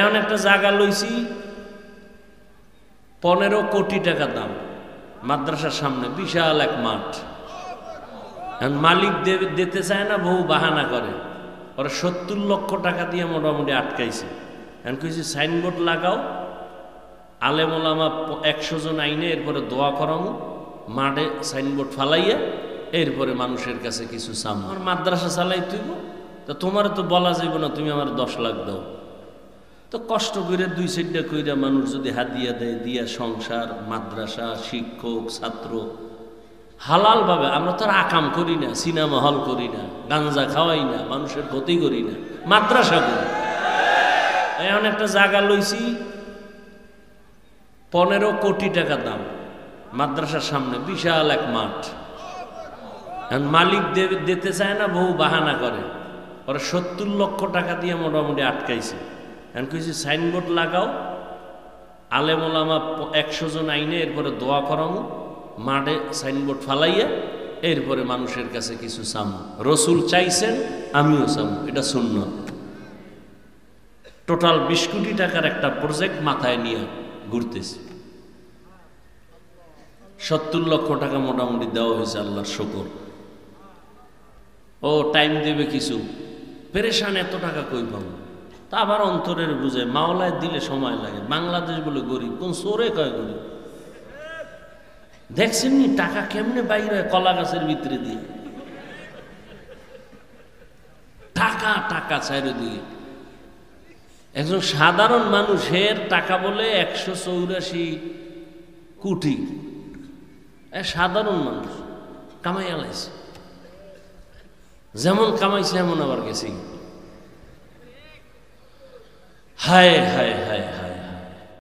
এমন একটা জায়গা লইছি 15 কোটি টাকা দাম, মাদ্রাসার সামনে বিশাল এক মাঠ। মালিক দিতে চায় না, বহু বাহানা করে। ওরা 70 লক্ষ টাকা দিয়ে মোটামুটি আটকাইছে। এখন কইছি সাইনবোর্ড লাগাও, আলেম ওলামা 100 জন আইনে, এরপরে দোয়া করামো, মাঠে সাইনবোর্ড ফালাইয়া এরপরে মানুষের কাছে কিছু চাম। আমার মাদ্রাসা চালাই তুইব, তো তোমার তো বলা যাইব না তুমি আমার 10 লাখ দাও। তো কষ্ট করে 2-4টা কইরা মানুষ যদি হাদিয়া দেয়, দিয়া সংসার, মাদ্রাসা, শিক্ষক, ছাত্র হালাল ভাবে। আমরা তো আর আকাম করি না, সিনেমা হল করি না, গাঞ্জা খাওয়াই না, মানুষের ক্ষতি করি না, মাদ্রাসা করি। এমন একটা জায়গা লইছি 15 কোটি টাকা দাম, মাদ্রাসার সামনে বিশাল এক মাঠ। মালিক দিতে চায় না, বহু বাহানা করে। ওরা 70 লক্ষ টাকা দিয়ে মোটামুটি আটকাইছে। এখন কইছি সাইনবোর্ড লাগাও, আলেম ওলামা 100 জন আইনে, এরপরে দোয়া করামো, মাঠে সাইনবোর্ড ফালাইয়া এরপরে মানুষের কাছে কিছু চাম। রসুল চাইছেন, আমিও চাম, এটা সুন্নাত। টোটাল 20 কোটি টাকার একটা প্রজেক্ট মাথায় নিয়ে ঘুরতেছি। 70 লক্ষ টাকা মোটামুটি দেওয়া হয়েছে, আল্লাহর শুকর। ও টাইম দেবে কিছু, পেরেশান, এত টাকা কই পাবো। তা আবার অন্তরের বুঝে, মাওলায় দিলে সময় লাগে। বাংলাদেশ বলে গরিব, কোন সোরে কয় গরিব? দেখছেন নি টাকা কেমনে বাইরে হয় কলা গাছের ভিতরে দিয়ে? টাকা টাকা চারিদিকে। একজন সাধারণ মানুষের টাকা বলে 184 কোটি। সাধারণ মানুষ কামাই আলাইছে, যেমন কামাইছে এমন আবার গেছে। হায় হায় হায়।